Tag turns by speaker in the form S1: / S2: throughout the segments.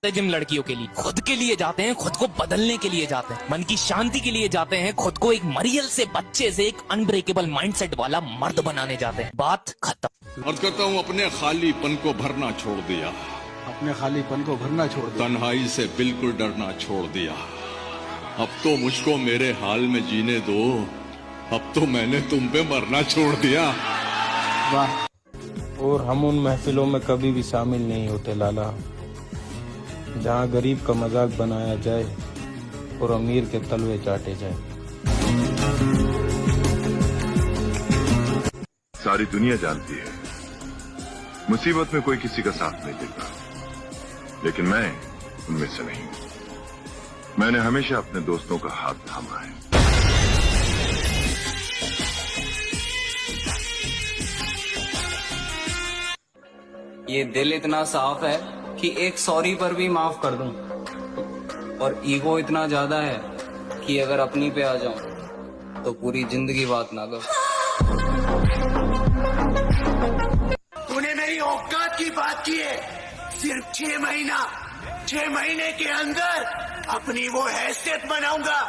S1: Gym लड़कियों के लिए खुद के लिए जाते हैं, खुद को बदलने के लिए जाते हैं, मन की शांति के लिए जाते हैं, खुद को एक मरियल से बच्चे से एक अनब्रेकेबल माइंडसेट वाला मर्द बनाने जाते हैं। बात खत्म।
S2: और कहता हूँ अपने खालीपन को भरना छोड़ दिया,
S3: अपने खालीपन को भरना छोड़ दिया,
S2: तन्हाई से बिल्कुल डरना छोड़ दिया। अब तो मुझको मेरे हाल में जीने दो, अब तो मैंने तुम पे मरना छोड़ दिया।
S3: वाह।
S4: और हम उन महफिलों में कभी भी शामिल नहीं होते लाला, जहाँ गरीब का मजाक बनाया जाए और अमीर के तलवे चाटे जाए।
S5: सारी दुनिया जानती है मुसीबत में कोई किसी का साथ नहीं देता, लेकिन मैं उनमें से नहीं। मैंने हमेशा अपने दोस्तों का हाथ थामा है।
S6: ये दिल इतना साफ है कि एक सॉरी पर भी माफ कर दूं, और ईगो इतना ज्यादा है कि अगर अपनी पे आ जाऊं तो पूरी जिंदगी बात ना करो।
S7: तूने मेरी औकात की बात की है। सिर्फ 6 महीने के अंदर अपनी वो हैसियत बनाऊंगा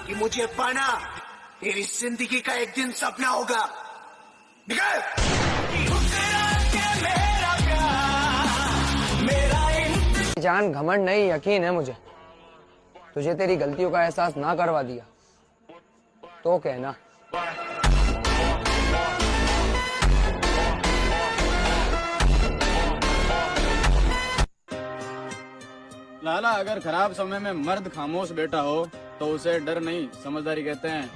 S7: कि मुझे पाना तेरी जिंदगी का एक दिन सपना होगा। निकल।
S8: जान घमंड नहीं, यकीन है मुझे। तुझे तेरी गलतियों का एहसास ना करवा दिया तो कहना।
S3: लाला, अगर खराब समय में मर्द खामोश बैठा हो तो उसे डर नहीं समझदारी कहते हैं।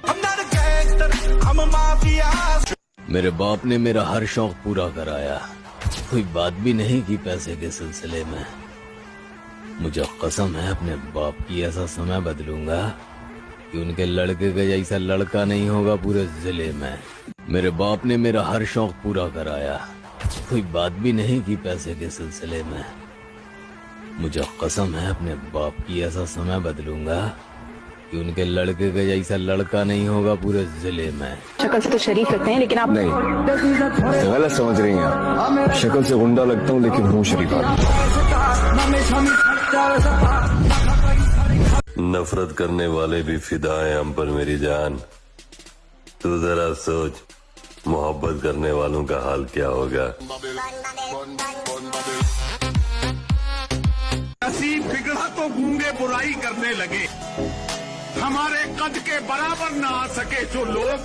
S9: मेरे बाप ने मेरा हर शौक पूरा कराया, कोई बात भी नहीं की पैसे के सिलसिले में। मुझे कसम है अपने बाप की, ऐसा समय बदलूंगा कि उनके लड़के के जैसा लड़का नहीं होगा पूरे जिले में। मेरे बाप ने मेरा हर शौक पूरा कराया, कोई बात भी नहीं की पैसे के सिलसिले में। मुझे कसम है अपने बाप की, ऐसा समय बदलूंगा कि उनके लड़के के जैसा लड़का नहीं होगा पूरे जिले में।
S10: शक्ल से तो शरीफ लगते हैं, लेकिन आप
S11: नहीं, गलत समझ रही हैं आप। शक्ल से गुंडा लगता हूँ लेकिन हूँ शरीफ आदमी।
S5: नफरत करने वाले भी फिदा हैं हम पर मेरी जान। तू जरा सोच, मोहब्बत करने वालों का हाल क्या होगा।
S7: नसीब बिगड़ा तो गूंगे बुराई करने लगे। हमारे कद के बराबर ना आ सके जो लोग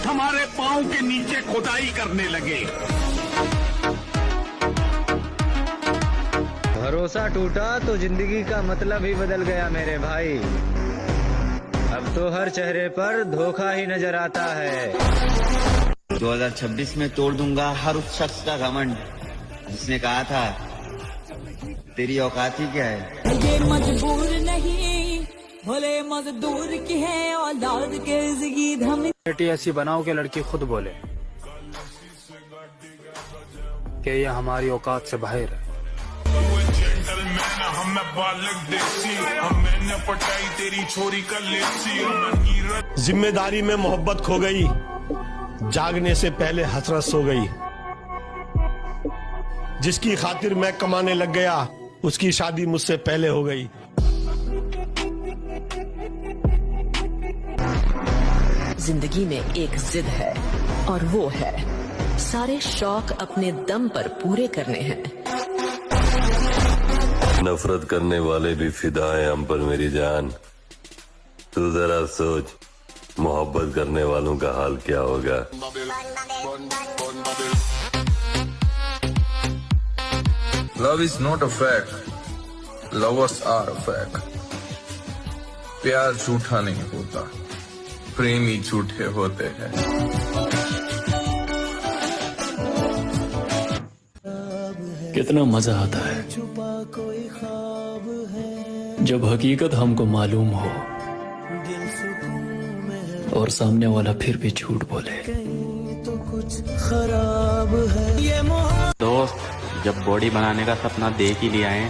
S7: हमारे पांव के नीचे खुदाई करने लगे।
S8: भरोसा टूटा तो जिंदगी का मतलब ही बदल गया मेरे भाई। अब तो हर चेहरे पर धोखा ही नजर आता है।
S6: 2026 में तोड़ दूंगा हर उस शख्स का घमंड जिसने कहा था तेरी औकात ही क्या है।
S10: ये मजबूर नहीं, भले मजदूर की है औलाद के जिगीद। हम
S3: बेटी ऐसी बनाओ कि लड़की खुद बोले कि ये हमारी औकात से बाहर है।
S12: जिम्मेदारी में मोहब्बत खो गई, जागने से पहले हसरत सो गई। जिसकी खातिर मैं कमाने लग गया, उसकी शादी मुझसे पहले हो गई।
S10: जिंदगी में एक जिद है और वो है सारे शौक अपने दम पर पूरे करने हैं।
S5: नफरत करने वाले भी फिदा हैं हम पर मेरी जान। तू जरा सोच, मोहब्बत करने वालों का हाल क्या होगा।
S13: Love is not a fact, lovers are a fact. प्यार झूठा नहीं होता, प्रेमी झूठे होते हैं।
S14: कितना मजा आता है जब हकीकत हमको मालूम हो और सामने वाला फिर भी झूठ बोले।
S15: दोस्त, जब बॉडी बनाने का सपना देख ही लिया है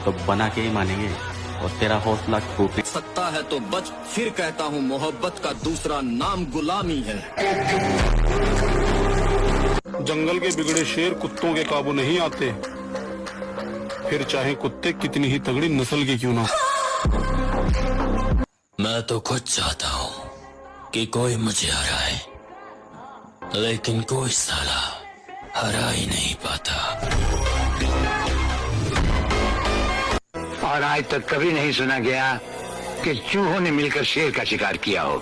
S15: तो बना के ही मानेंगे, और तेरा हौसला टूट
S16: सकता है तो बच। फिर कहता हूँ मोहब्बत का दूसरा नाम गुलामी है।
S17: जंगल के बिगड़े शेर कुत्तों के काबू नहीं आते।
S12: फिर चाहे कुत्ते कितनी ही तगड़ी नस्ल के क्यों ना।
S14: मैं तो खुद चाहता हूँ कि कोई मुझे हराए, लेकिन कोई साला हरा ही नहीं पाता।
S7: और आज तक कभी नहीं सुना गया कि चूहों ने मिलकर शेर का शिकार किया हो।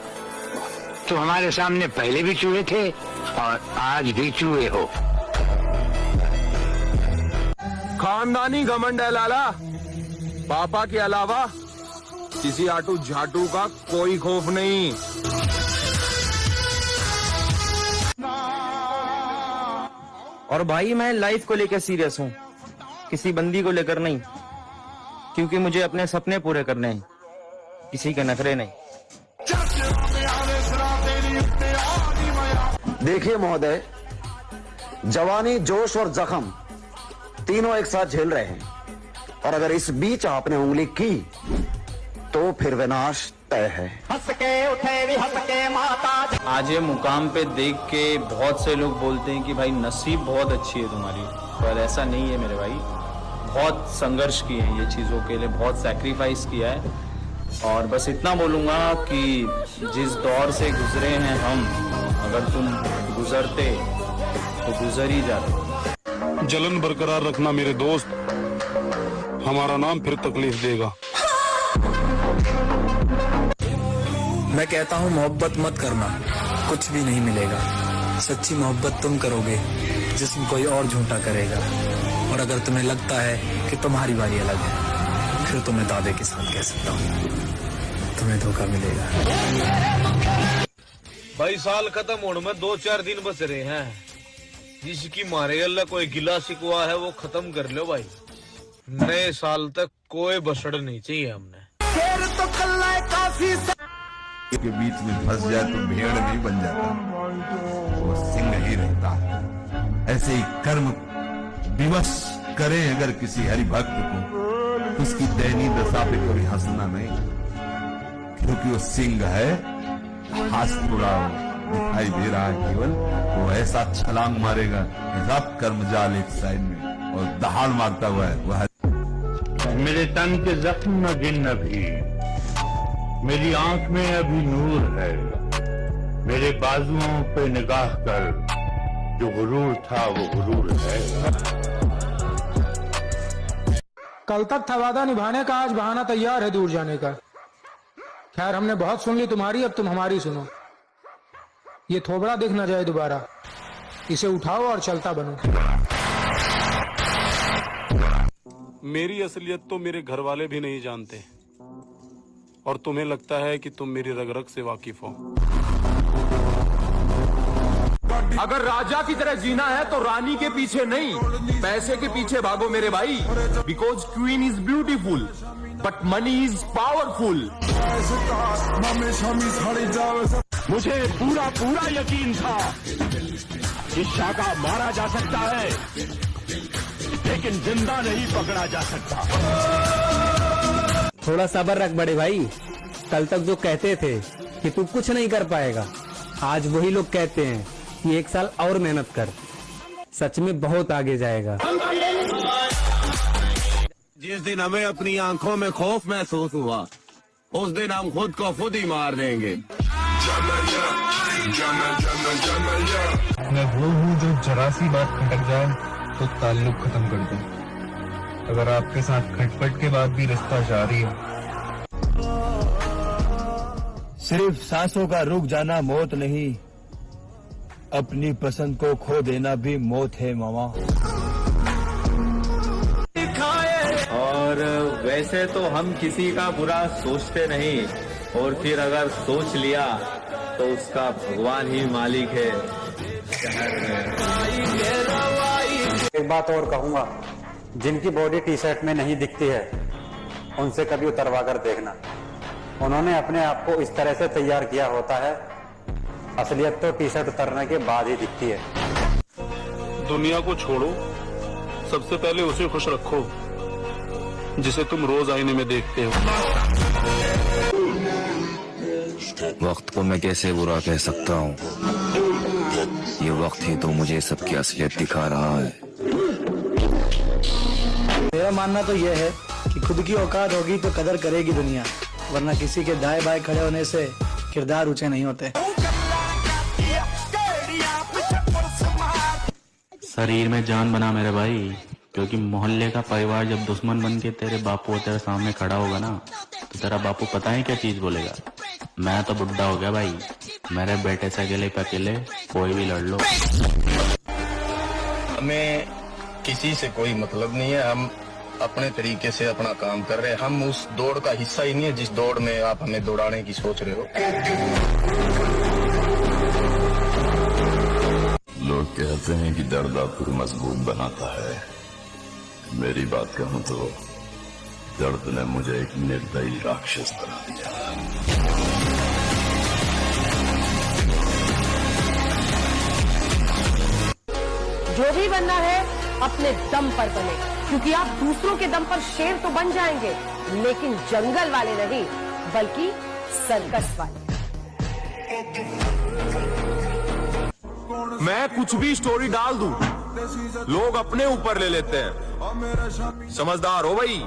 S7: तो हमारे सामने पहले भी चूहे थे और आज भी चूहे हो।
S11: खानदानी घमंड है लाला। पापा के अलावा किसी आटू झाटू का कोई खौफ नहीं।
S4: और भाई मैं लाइफ को लेकर सीरियस हूँ, किसी बंदी को लेकर नहीं, क्योंकि मुझे अपने सपने पूरे करने हैं, किसी के नखरे नहीं।
S17: देखिए महोदय, जवानी, जोश और जख्म तीनों एक साथ झेल रहे हैं, और अगर इस बीच आपने उंगली की तो फिर विनाश तय है।
S8: हंस के उठे भी हंस के माता। आज ये मुकाम पे देख के बहुत से लोग बोलते हैं कि भाई नसीब बहुत अच्छी है तुम्हारी, पर ऐसा नहीं है मेरे भाई। बहुत संघर्ष किए हैं ये चीजों के लिए, बहुत सैक्रिफाइस किया है, और बस इतना बोलूंगा कि जिस दौर से गुजरे हैं हम, अगर तुम गुजरते तो गुजर ही जाते।
S12: जलन बरकरार रखना मेरे दोस्त, हमारा नाम फिर तकलीफ देगा।
S14: मैं कहता हूँ मोहब्बत मत करना, कुछ भी नहीं मिलेगा। सच्ची मोहब्बत तुम करोगे जिसमें कोई और झूठा करेगा, और अगर तुम्हें लगता है कि तुम्हारी बारी अलग है, फिर तुम्हें दावे के साथ कह सकता हूँ तुम्हें धोखा मिलेगा।
S12: भाई साल खत्म होने में 2-4 दिन बच रहे हैं। जिसकी मारे अल्लाह कोई गिला शिकवा है वो खत्म कर लो भाई। नए साल तक कोई बसड़ नहीं चाहिए हमने।
S7: तो कल्ला काफी
S5: के बीच में फंस जाए तो भेड़ नहीं बन जाता, वो सिंह ही रहता है। ऐसे ही कर्म विवश करें अगर किसी हरि भक्त को, उसकी दैनी दशा पे कभी हंसना नहीं, क्योंकि वो सिंह है। हाथ थोड़ा दिखाई दे रहा है केवल, वो ऐसा छलांग मारेगा रब कर्म जाल एक साइड में और दहाड़ मारता हुआ है वह।
S18: मेरे तन के जख्म न गिन भी, मेरी आंख में अभी नूर है। मेरे बाजुओं पे निगाह कर, जो गुरूर था वो गुरूर है।
S19: कल तक था वादा निभाने का, आज बहाना तैयार है दूर जाने का। खैर हमने बहुत सुन ली तुम्हारी, अब तुम हमारी सुनो। ये थोबड़ा दिख न जाए दोबारा, इसे उठाओ और चलता बनो।
S12: मेरी असलियत तो मेरे घर वाले भी नहीं जानते, और तुम्हें लगता है कि तुम मेरी रग रग से वाकिफ हो।
S11: अगर राजा की तरह जीना है तो रानी के पीछे नहीं, पैसे के पीछे भागो मेरे भाई। Because queen is beautiful but money is powerful.
S18: मुझे पूरा यकीन था कि शाका मारा जा सकता है, लेकिन जिंदा नहीं पकड़ा जा सकता।
S8: थोड़ा सब्र रख बड़े भाई। कल तक जो कहते थे कि तू कुछ नहीं कर पाएगा, आज वही लोग कहते हैं कि 1 साल और मेहनत कर, सच में बहुत आगे जाएगा।
S11: जिस दिन हमें अपनी आंखों में खौफ महसूस हुआ, उस दिन हम खुद को खुद ही मार देंगे।
S4: मैं वो हूँ जो जरा सी बात खटक जाए तो ताल्लुक खत्म कर दूं। अगर आपके साथ खटपट के बाद भी रिश्ता जारी है।
S11: सिर्फ सांसों का रुक जाना मौत नहीं, अपनी पसंद को खो देना भी मौत है मामा।
S8: और वैसे तो हम किसी का बुरा सोचते नहीं, और फिर अगर सोच लिया तो उसका भगवान ही मालिक है।
S20: एक बात और कहूंगा, जिनकी बॉडी टी शर्ट में नहीं दिखती है उनसे कभी उतरवा कर देखना। उन्होंने अपने आप को इस तरह से तैयार किया होता है, असलियत तो टी शर्ट उतरने के बाद ही दिखती है।
S12: दुनिया को छोड़ो, सबसे पहले उसे खुश रखो जिसे तुम रोज आईने में देखते हो।
S11: वक्त को मैं कैसे बुरा कह सकता हूँ, ये वक्त ही तो मुझे सबकी असलियत दिखा रहा है।
S14: मेरा मानना तो यह है कि खुद की औकात होगी तो कदर करेगी दुनिया, वरना किसी के दाएं बाएं खड़े होने से किरदार ऊंचे नहीं होते।
S15: शरीर में जान बना मेरे भाई, क्योंकि मोहल्ले का परिवार जब दुश्मन बन के तेरे बापू तेरे सामने खड़ा होगा ना, तो तेरा बापू पता है क्या चीज बोलेगा? मैं तो बुढ़ा हो गया भाई, मेरे बेटे से अकेले पे अकेले कोई भी लड़ लो।
S21: हमें किसी से कोई मतलब नहीं है, हम अपने तरीके से अपना काम कर रहे हैं। हम उस दौड़ का हिस्सा ही नहीं है जिस दौड़ में आप हमें दौड़ाने की सोच रहे हो।
S5: लोग कहते हैं कि दर्द आपको मजबूत बनाता है। मेरी बात कहूं तो दर्द ने मुझे एक निर्दयी राक्षस बना दिया।
S22: जो भी बनना है अपने दम पर बने, क्योंकि आप दूसरों के दम पर शेर तो बन जाएंगे, लेकिन जंगल वाले नहीं, बल्कि सर्कस वाले।
S11: मैं कुछ भी स्टोरी डाल दूं, लोग अपने ऊपर ले लेते हैं। समझदार हो भाई।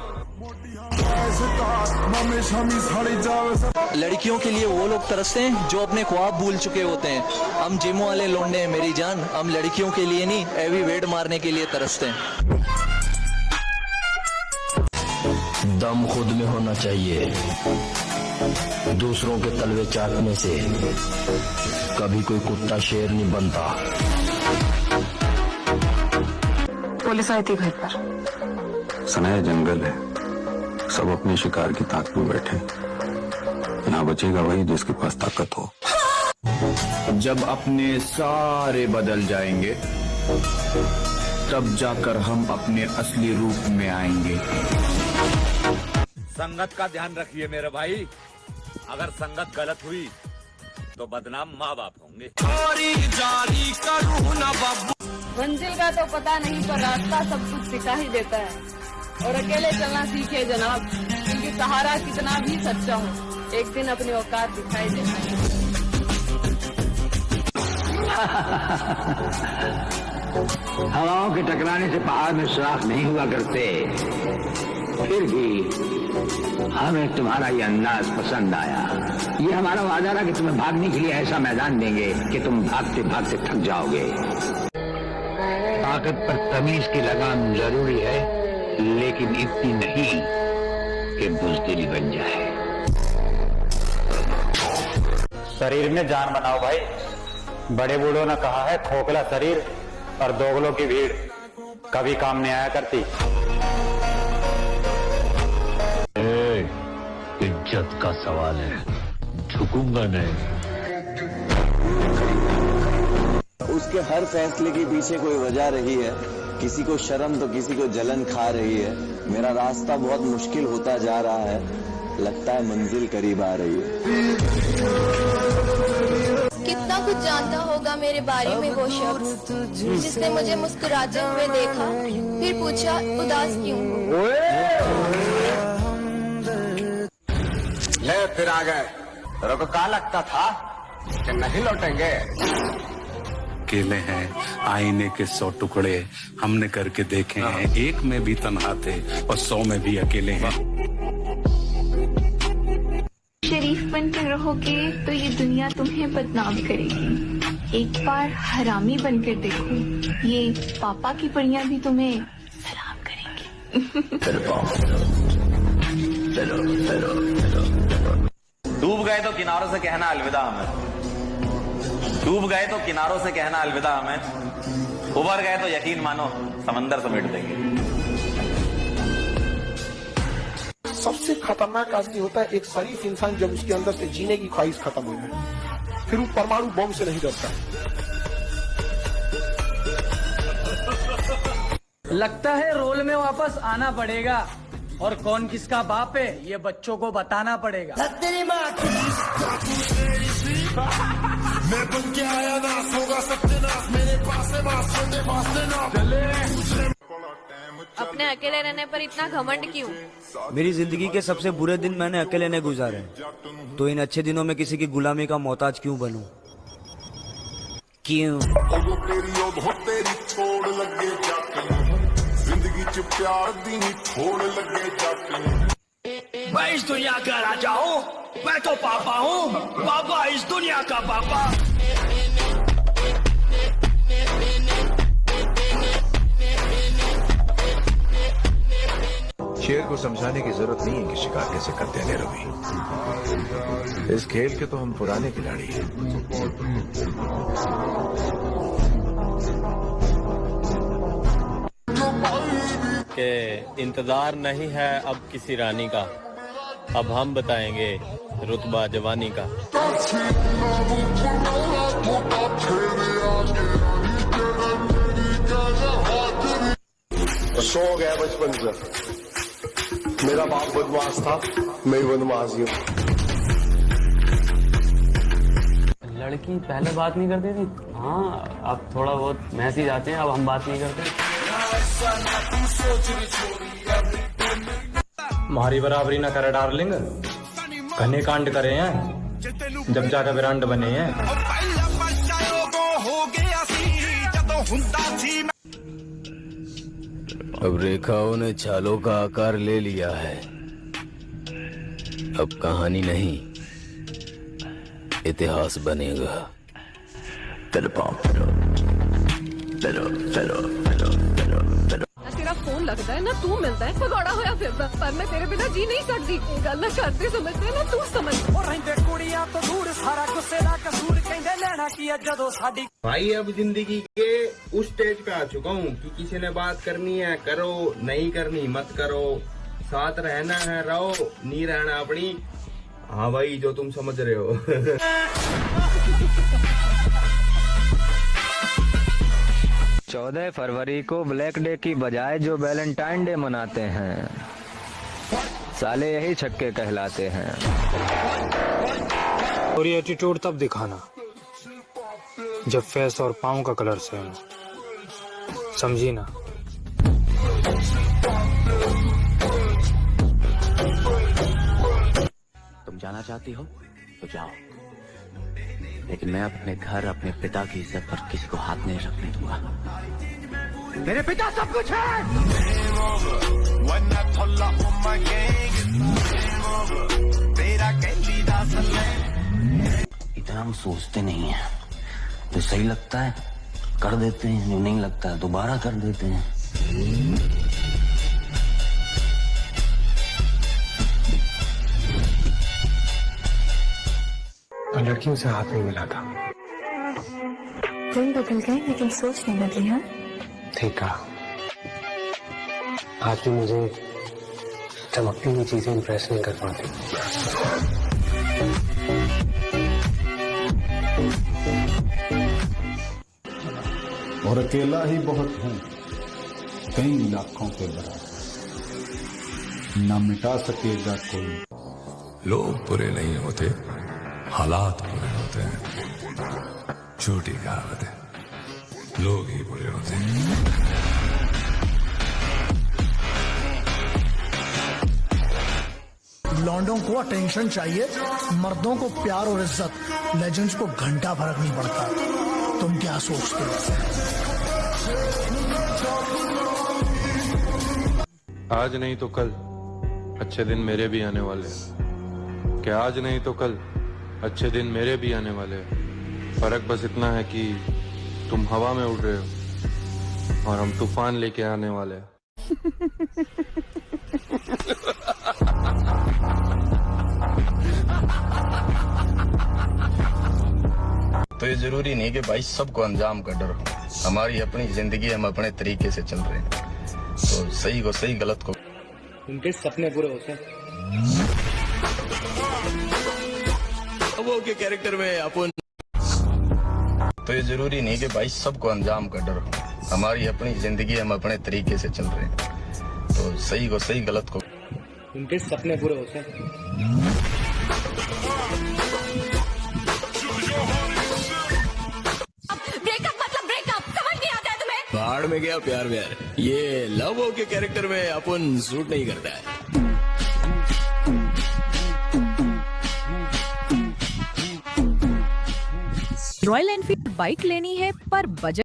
S14: लड़कियों के लिए वो लोग तरसते हैं जो अपने ख्वाब भूल चुके होते हैं। हम जिम वाले लौंडे हैं मेरी जान, हम लड़कियों के लिए नहीं, हैवी वेट मारने के लिए तरसते हैं।
S9: दम खुद में होना चाहिए, दूसरों के तलवे चाटने से कभी कोई कुत्ता शेर नहीं बनता।
S22: पुलिस आई थी घर पर।
S5: सनाया जंगल है, सब अपने शिकार की ताक में बैठे। यहाँ बचेगा वही जिसके पास ताकत हो।
S16: जब अपने सारे बदल जाएंगे, तब जाकर हम अपने असली रूप में आएंगे।
S12: संगत का ध्यान रखिए मेरे भाई, अगर संगत गलत हुई तो बदनाम माँ बाप होंगे।
S22: मंजिल का तो पता नहीं, पर रास्ता सब कुछ सिखा ही देता है। और अकेले चलना सीखे जनाब, क्योंकि सहारा कितना भी सच्चा हो, एक दिन अपनी औकात दिखाई देता है।
S7: हवाओं के टकराने से पहाड़ में सुराख नहीं हुआ करते, फिर भी हमें तुम्हारा ये अंदाज पसंद आया। ये हमारा वादा था कि तुम्हें भागने के लिए ऐसा मैदान देंगे कि तुम भागते भागते थक जाओगे। ताकत पर तमीज की लगाम जरूरी है, लेकिन इतनी नहीं कि बुज़दिल बन जाए।
S20: शरीर में जान बनाओ भाई। बड़े बूढ़ों ने कहा है, खोखला शरीर और दोगलों की भीड़ कभी काम नहीं आया करती।
S9: इज्जत का सवाल है, झुकूंगा नहीं।
S3: उसके हर फैसले के पीछे कोई वजह रही है, किसी को शर्म तो किसी को जलन खा रही है। मेरा रास्ता बहुत मुश्किल होता जा रहा है, लगता है मंजिल करीब आ रही है।
S23: कितना कुछ जानता होगा मेरे बारे में वो शख्स जिसने मुझे मुस्कुराते हुए देखा, फिर पूछा उदास क्यों।
S7: ले फिर आ गए, रोको का लगता था कि नहीं लौटेंगे।
S24: अकेले हैं, आईने के 100 टुकड़े हमने करके देखे हैं। एक में भी तन्हा थे और 100 में भी अकेले हैं।
S23: शरीफ बनकर रहोगे तो ये दुनिया तुम्हें बदनाम करेगी। एक बार हरामी बनकर देखो, ये पापा की पड़ियां भी तुम्हें सलाम करेंगी।
S8: डूब गए तो किनारों से कहना अलविदा हमें, डूब गए तो किनारों से कहना अलविदा हमें, उबर गए तो यकीन मानो समंदर समेट देंगे।
S25: सबसे खतरनाक आदमी होता है एक शरीफ इंसान, जब उसके अंदर से जीने की ख्वाहिश खत्म हो जाए, फिर वो परमाणु बम से नहीं डरता।
S14: लगता है रोल में वापस आना पड़ेगा, और कौन किसका बाप है ये बच्चों को बताना पड़ेगा।
S25: मैं बन के आया नास होगा सत्यानाश, मेरे पास है बात सुनने वास्ते ना।
S23: अपने अकेले रहने पर इतना घमंड क्यों?
S14: मेरी जिंदगी के सबसे बुरे दिन मैंने अकेले ने गुजारे, तो इन अच्छे दिनों में किसी की गुलामी का मोहताज क्यों बनूं? क्यों?
S25: तेरी छोड़ लगे जिंदगी
S7: मैं इस दुनिया का राजा हूँ, मैं तो पापा हूँ, पापा इस दुनिया का पापा।
S5: शेर को समझाने की जरूरत नहीं है कि शिकार कैसे करते हैं रवि। इस खेल के तो हम पुराने खिलाड़ी हैं।
S9: के इंतजार नहीं है अब किसी रानी का, अब हम बताएंगे रुतबा जवानी का।
S25: शो हो गया बचपन से, मेरा बाप बदमाश था, मैं बदमाश हूँ।
S15: लड़की पहले बात नहीं करती थी, हाँ अब थोड़ा बहुत मैसेज आते हैं, अब हम बात नहीं करते।
S4: हमारी बराबरी न करे डार्लिंग, घने कांड करे हैं जब जाकर विरांड बने हैं।
S9: अब रेखाओं ने छालों का आकार ले लिया है, अब कहानी नहीं इतिहास बनेगा।
S22: तेरा फोन लगता है ना तू मिलता है भगौड़ा होया फिरदा, पर मैं तेरे बिना जी नहीं सकती। ये गल ना करते समझते ना तू समझ।
S4: भाई अब जिंदगी के उस स्टेज पे आ चुका हूँ कि किसी ने बात करनी है करो, नहीं करनी मत करो, साथ रहना है रहो, नहीं रहना अपनी। हाँ भाई जो तुम समझ रहे हो।
S1: 14 फरवरी को ब्लैक डे की बजाय जो वैलेंटाइन डे मनाते हैं, साले यही छक्के कहलाते हैं।
S19: और ये एटीट्यूड तब दिखाना जब फेस और पाँव का कलर सेम हो, समझी ना।
S15: तुम जाना चाहती हो तो जाओ, लेकिन मैं अपने घर अपने पिता की इज्जत पर किसी को हाथ नहीं रखने दूंगा।
S7: मेरे पिता सब कुछ है।
S15: इतना हम सोचते नहीं है, जो सही लगता है कर देते हैं, जो नहीं लगता है दोबारा कर देते हैं।
S19: लड़कियों से हाथ नहीं मिला था।
S23: दिन बदल गए लेकिन सोच नहीं बदली। हाँ
S19: ठीक है, आज भी मुझे चमकती हुई चीजें इंप्रेस नहीं कर पाती।
S18: और अकेला ही बहुत हूं, कई लाखों के बराबर, न मिटा सकेगा कोई।
S5: लोग बुरे नहीं होते, हालात बुरे होते हैं। छोटी कहावत है, लोग ही बुरे होते हैं।
S2: लौंडों को अटेंशन चाहिए, मर्दों को प्यार और इज्जत, लेजेंड्स को घंटा फर्क नहीं पड़ता। तुम क्या सोचते हो?
S4: आज नहीं तो कल अच्छे दिन मेरे भी आने वाले हैं, कि आज नहीं तो कल अच्छे दिन मेरे भी आने वाले हैं। फर्क बस इतना है कि तुम हवा में उड़ रहे हो और हम तूफान लेके आने वाले हैं।
S21: तो ये जरूरी नहीं कि भाई सबको अंजाम का डर हो। हमारी अपनी जिंदगी, हम अपने तरीके से चल रहे हैं, तो सही को सही, गलत को।
S15: उनके सपने पूरे होते हैं।
S21: वो के कैरेक्टर में अपन, तो ये जरूरी नहीं कि भाई सबको अंजाम का डर हो। हमारी अपनी जिंदगी, हम अपने तरीके से चल रहे हैं, तो सही को सही, गलत को।
S15: उनके सपने पूरे होते हैं।
S22: ब्रेकअप मतलब ब्रेकअप, समझ नहीं आता है तुम्हें?
S21: पहाड़ में गया प्यार व्यार, ये लव हो के कैरेक्टर में अपन सूट नहीं करता है।
S22: रॉयल एनफील्ड बाइक लेनी है पर बजट